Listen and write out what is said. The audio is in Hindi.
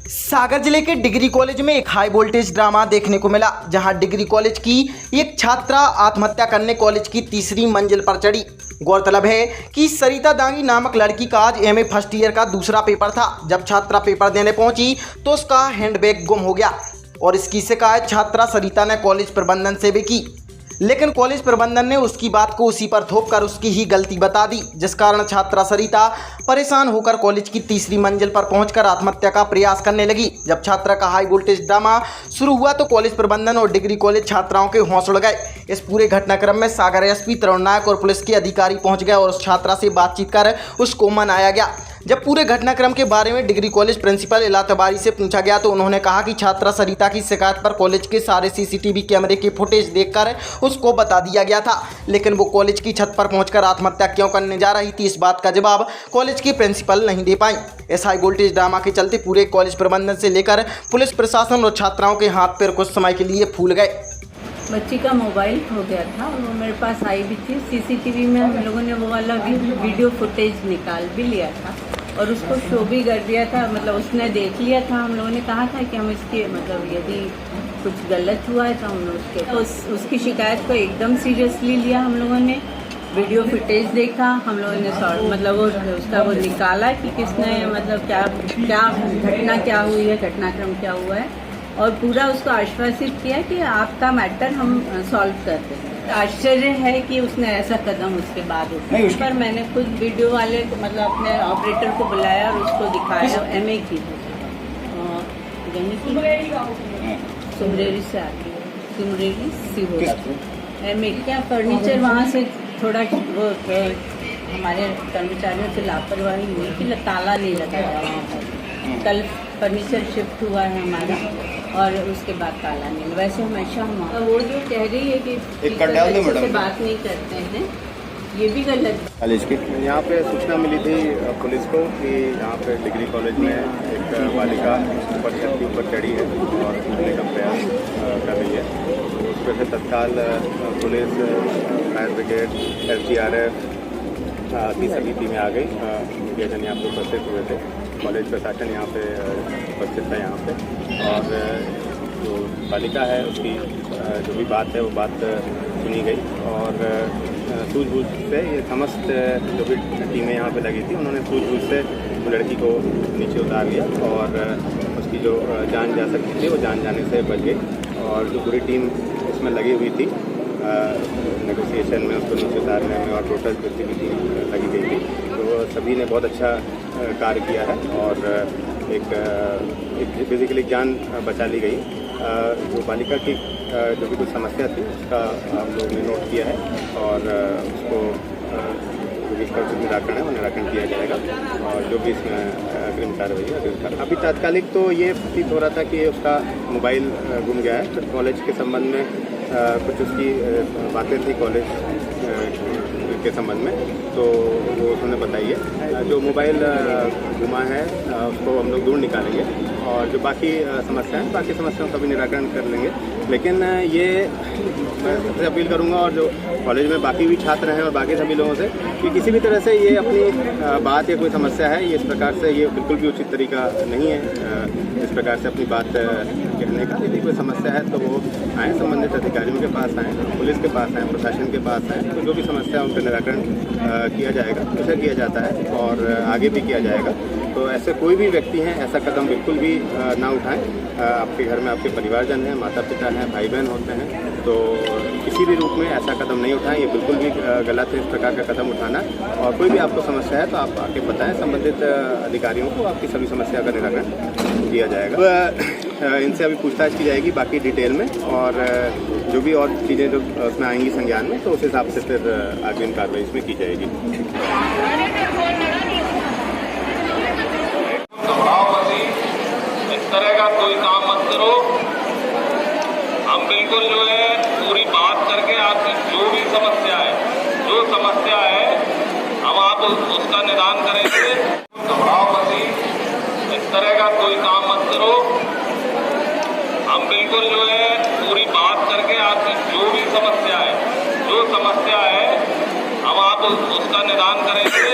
सागर जिले के डिग्री कॉलेज में एक हाई वोल्टेज ड्रामा देखने को मिला, जहां डिग्री कॉलेज की एक छात्रा आत्महत्या करने कॉलेज की तीसरी मंजिल पर चढ़ी। गौरतलब है कि सरिता दांगी नामक लड़की का आज एमए फर्स्ट ईयर का दूसरा पेपर था। जब छात्रा पेपर देने पहुंची तो उसका हैंडबैग गुम हो गया और इसकी शिकायत छात्रा सरिता ने कॉलेज प्रबंधन से भी की, लेकिन कॉलेज प्रबंधन ने उसकी बात को उसी पर थोपकर उसकी ही गलती बता दी, जिस कारण छात्रा सरिता परेशान होकर कॉलेज की तीसरी मंजिल पर पहुंचकर आत्महत्या का प्रयास करने लगी। जब छात्रा का हाई वोल्टेज ड्रामा शुरू हुआ तो कॉलेज प्रबंधन और डिग्री कॉलेज छात्राओं के होश उड़ गए। इस पूरे घटनाक्रम में सागर एसपी तरुण नायक और पुलिस के अधिकारी पहुंच गए और उस छात्रा से बातचीत कर उसको मनाया गया। जब पूरे घटनाक्रम के बारे में डिग्री कॉलेज प्रिंसिपल इलातबारी से पूछा गया तो उन्होंने कहा कि छात्रा सरिता की शिकायत पर कॉलेज के सारे सीसीटीवी कैमरे के फुटेज देखकर उसको बता दिया गया था, लेकिन वो कॉलेज की छत पर पहुंचकर आत्महत्या क्यों करने जा रही थी, इस बात का जवाब कॉलेज के प्रिंसिपल नहीं दे पाई। इस हाई वोल्टेज ड्रामा के चलते पूरे कॉलेज प्रबंधन से लेकर पुलिस प्रशासन और छात्राओं के हाथ पैर कुछ समय के लिए फूल गए। बच्ची का मोबाइल खो गया था और वो मेरे पास आई भी थी। सीसीटीवी में हम लोगों ने वो वाला वीडियो फुटेज निकाल भी लिया था और उसको शो भी कर दिया था, मतलब उसने देख लिया था। हम लोगों ने कहा था कि हम इसके मतलब यदि कुछ गलत हुआ है तो हम उसके तो उसकी शिकायत को एकदम सीरियसली लिया। हम लोगों ने वीडियो फुटेज देखा, हम लोगों ने मतलब वो उसका वो निकाला कि किसने मतलब क्या घटना क्या हुई है, घटनाक्रम क्या हुआ है, और पूरा उसको आश्वासित किया कि आपका मैटर हम सॉल्व करते हैं। आश्चर्य है कि उसने ऐसा कदम उसके बाद उठाया। उस पर मैंने खुद वीडियो वाले मतलब अपने ऑपरेटर को बुलाया और उसको दिखाया। एमए की सुमरेरी से आती है, सुमरेरी सीहोर एमए क्या फर्नीचर वहाँ से थोड़ा वो हमारे कर्मचारियों से लापरवाही हुई कि ताला नहीं लगाया वहाँ पर। कल फर्नीचर शिफ्ट हुआ है हमारा और उसके बाद ताला नहीं। वैसे हमेशा हम वो जो कह रही है कि से बात नहीं करते हैं, ये भी गलत है। कॉलेज की यहाँ पे सूचना मिली थी पुलिस को कि यहाँ पे डिग्री कॉलेज में एक बालिका ऊपर छत के ऊपर चढ़ी है और कूदने का प्रयास कर रही है। तो उस पर से तत्काल पुलिस, फायर ब्रिगेड, SDRF की सभी टीमें आ गई। मीडिया जन यहाँ पे उपस्थित हुए थे, कॉलेज प्रशासन यहाँ पे उपस्थित था यहाँ पे, और जो बालिका है उसकी जो भी बात है वो बात सुनी गई और सूझबूझ से ये समस्त जो भी टीमें यहाँ पे लगी थी उन्होंने सूझबूझ से वो लड़की को नीचे उतार लिया और उसकी जो जान जा सकती थी वो जान जाने से बच गई। और जो पूरी टीम इसमें लगी हुई थी नेगोशिएशन में, उसको नीचे उतारने में और टोटल जितनी भी टीम लगी गई थी, तो सभी ने बहुत अच्छा कार्य किया है और एक बेसिकली जान बचा ली गई। जो बालिका की जो भी कुछ समस्या थी उसका हम लोगों ने नोट किया है और उसको इसका जो निराकरण है वो निराकरण किया जाएगा और जो भी इसमें अग्रिम कार्रवाई है अग्रिम कार्रवाई। अभी तात्कालिक तो ये प्रतीत हो रहा था कि उसका मोबाइल गुम गया है। फिर कॉलेज के संबंध में कुछ उसकी बातें थी कॉलेज के संबंध में, तो वो उन्होंने बताई है। जो मोबाइल गुमा है उसको हम लोग दूर निकालेंगे और जो बाकी समस्याएं बाकी समस्याओं का भी निराकरण कर लेंगे। लेकिन ये मैं सबसे अपील करूंगा और जो कॉलेज में बाकी भी छात्र हैं और बाकी सभी लोगों से कि किसी भी तरह से ये अपनी बात या कोई समस्या है ये इस प्रकार से ये बिल्कुल भी उचित तरीका नहीं है इस प्रकार से अपनी बात कहने का। यदि कोई समस्या है तो वो आएँ, संबंधित अधिकारियों के पास आएँ, पुलिस के पास आएँ, प्रशासन के पास आएँ, तो जो भी समस्या है उनका निराकरण किया जाएगा, ऐसा किया जाता है और आगे भी किया जाएगा। तो ऐसे कोई भी व्यक्ति हैं ऐसा कदम बिल्कुल भी ना उठाएं। आपके घर में आपके परिवारजन हैं, माता पिता हैं, भाई बहन होते हैं, तो किसी भी रूप में ऐसा कदम नहीं उठाएं। ये बिल्कुल भी गलत है इस प्रकार का कदम उठाना। और कोई भी आपको समस्या है तो आप आके बताएं संबंधित अधिकारियों को, आपकी सभी समस्या का निराकरण किया जाएगा। इनसे अभी पूछताछ की जाएगी बाकी डिटेल में और जो भी और चीज़ें जो उसमें आएंगी संज्ञान में तो उस हिसाब से फिर अग्रिम कार्रवाई इसमें की जाएगी। इस तरह का कोई काम मत करो। हम बिल्कुल जो है पूरी बात करके आपकी जो भी समस्या है हम आप उसका निदान करेंगे। घबराओ मत, इस तरह का कोई काम मत करो। हम बिल्कुल जो है पूरी बात करके आपकी जो भी समस्या है हम आप उसका निदान करेंगे।